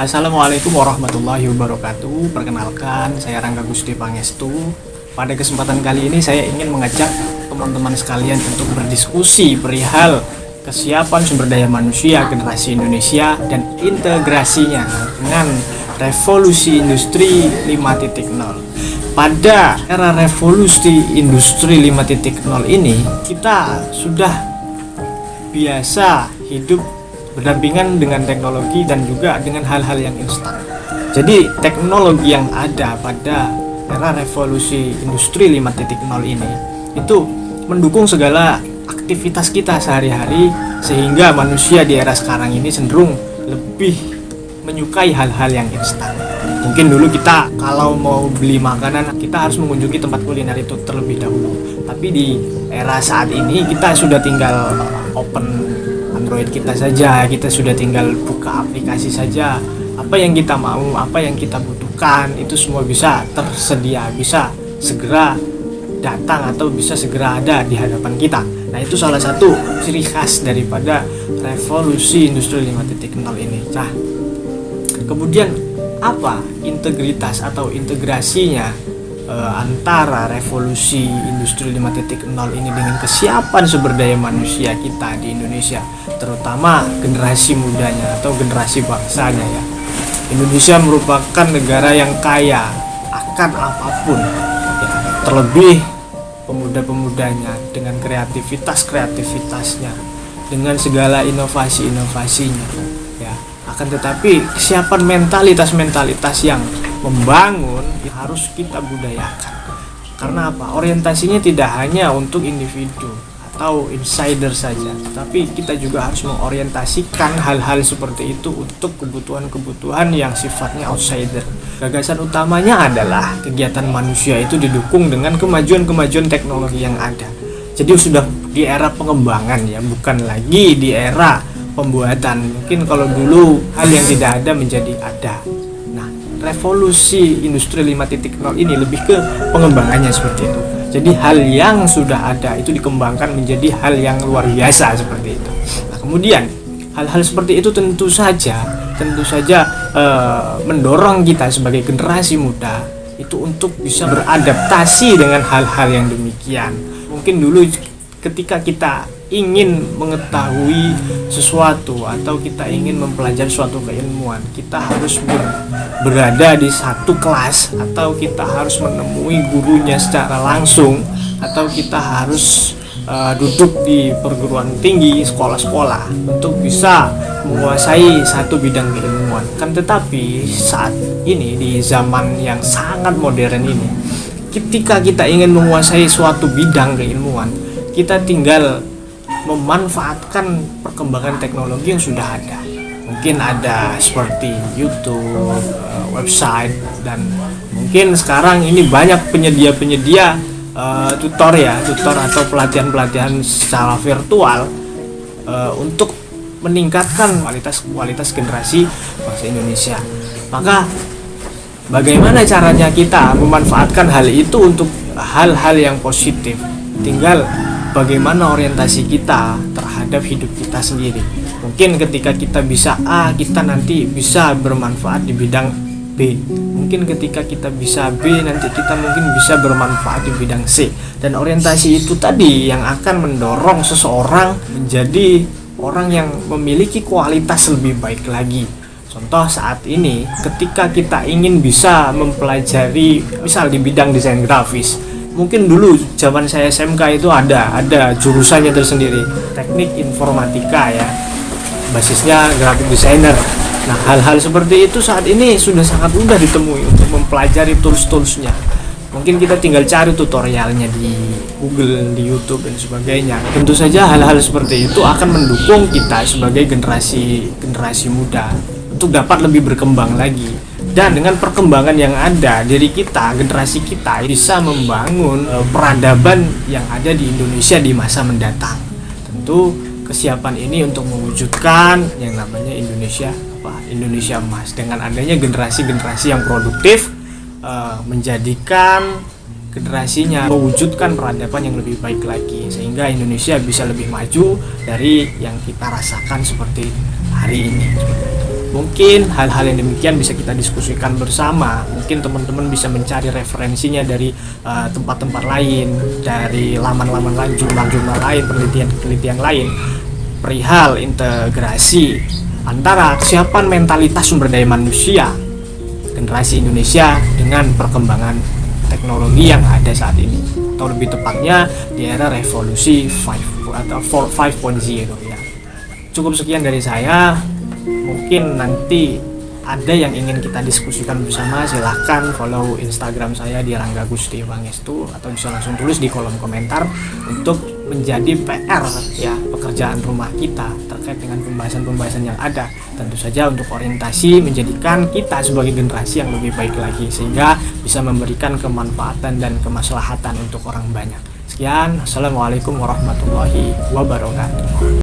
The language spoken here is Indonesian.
Assalamualaikum warahmatullahi wabarakatuh. Perkenalkan, saya Rangga Gusti Pangestu. Pada kesempatan kali ini saya ingin mengajak teman-teman sekalian untuk berdiskusi perihal kesiapan sumber daya manusia generasi Indonesia dan integrasinya dengan revolusi industri 5.0. Pada era revolusi industri 5.0 ini, kita sudah biasa hidup berdampingan dengan teknologi dan juga dengan hal-hal yang instan. Jadi teknologi yang ada pada era revolusi industri 5.0 ini itu mendukung segala aktivitas kita sehari-hari, sehingga manusia di era sekarang ini cenderung lebih menyukai hal-hal yang instan. Mungkin dulu kita kalau mau beli makanan kita harus mengunjungi tempat kuliner itu terlebih dahulu. Tapi di era saat ini kita sudah tinggal open Android kita saja, kita sudah tinggal buka aplikasi saja. Apa yang kita mau, apa yang kita butuhkan, itu semua bisa tersedia, bisa segera datang atau bisa segera ada di hadapan kita. Nah, itu salah satu ciri khas daripada revolusi industri 5.0 ini. Nah, kemudian apa integritas atau integrasinya antara revolusi industri 5.0 ini dengan kesiapan sumber daya manusia kita di Indonesia, terutama generasi mudanya atau generasi bangsanya ya. Indonesia merupakan negara yang kaya akan apapun ya, terlebih pemuda-pemudanya dengan kreativitasnya, dengan segala inovasinya ya. Akan tetapi kesiapan mentalitas yang membangun harus kita budayakan. Karena apa? Orientasinya tidak hanya untuk individu atau insider saja, tapi kita juga harus mengorientasikan hal-hal seperti itu untuk kebutuhan-kebutuhan yang sifatnya outsider. Gagasan utamanya adalah kegiatan manusia itu didukung dengan kemajuan teknologi yang ada. Jadi sudah di era pengembangan ya, bukan lagi di era pembuatan. Mungkin kalau dulu hal yang tidak ada menjadi ada. Revolusi industri 5.0 ini lebih ke pengembangannya seperti itu. Jadi hal yang sudah ada itu dikembangkan menjadi hal yang luar biasa seperti itu. Nah, kemudian hal-hal seperti itu tentu saja mendorong kita sebagai generasi muda itu untuk bisa beradaptasi dengan hal-hal yang demikian. Mungkin dulu ketika kita ingin mengetahui sesuatu atau kita ingin mempelajari suatu keilmuan, kita harus berada di satu kelas, atau kita harus menemui gurunya secara langsung, atau kita harus duduk di perguruan tinggi, sekolah-sekolah untuk bisa menguasai satu bidang keilmuan. Kan tetapi saat ini di zaman yang sangat modern ini, ketika kita ingin menguasai suatu bidang keilmuan, kita tinggal memanfaatkan perkembangan teknologi yang sudah ada. Mungkin ada seperti YouTube, website, dan mungkin sekarang ini banyak penyedia tutor atau pelatihan secara virtual untuk meningkatkan kualitas generasi bangsa Indonesia. Maka bagaimana caranya kita memanfaatkan hal itu untuk hal-hal yang positif? Tinggal bagaimana orientasi kita terhadap hidup kita sendiri. Mungkin ketika kita bisa A, kita nanti bisa bermanfaat di bidang B. Mungkin ketika kita bisa B, nanti kita mungkin bisa bermanfaat di bidang C. Dan orientasi itu tadi yang akan mendorong seseorang menjadi orang yang memiliki kualitas lebih baik lagi. Contoh saat ini, ketika kita ingin bisa mempelajari misal di bidang desain grafis, mungkin dulu zaman saya SMK itu ada jurusannya tersendiri, teknik informatika ya, basisnya graphic designer. Nah, hal-hal seperti itu saat ini sudah sangat mudah ditemui untuk mempelajari tools-toolsnya. Mungkin kita tinggal cari tutorialnya di Google, di YouTube dan sebagainya. Tentu saja hal-hal seperti itu akan mendukung kita sebagai generasi muda untuk dapat lebih berkembang lagi. Dan dengan perkembangan yang ada, diri kita, generasi kita bisa membangun peradaban yang ada di Indonesia di masa mendatang. Tentu kesiapan ini untuk mewujudkan yang namanya Indonesia Emas, dengan adanya generasi-generasi yang produktif, menjadikan generasinya mewujudkan peradaban yang lebih baik lagi, sehingga Indonesia bisa lebih maju dari yang kita rasakan seperti hari ini. Mungkin hal-hal yang demikian bisa kita diskusikan bersama. Mungkin teman-teman bisa mencari referensinya dari tempat-tempat lain, dari laman-laman lain, jurnal-jurnal lain, penelitian-penelitian lain perihal integrasi antara kesiapan mentalitas sumber daya manusia generasi Indonesia dengan perkembangan teknologi yang ada saat ini, atau lebih tepatnya di era revolusi 5 atau 5.0 ya. Cukup sekian dari saya. Mungkin nanti ada yang ingin kita diskusikan bersama, silahkan follow Instagram saya di Rangga Gusti Pangestu, atau bisa langsung tulis di kolom komentar untuk menjadi PR ya, pekerjaan rumah kita terkait dengan pembahasan-pembahasan yang ada. Tentu saja untuk orientasi menjadikan kita sebagai generasi yang lebih baik lagi, sehingga bisa memberikan kemanfaatan dan kemaslahatan untuk orang banyak. Sekian, assalamualaikum warahmatullahi wabarakatuh.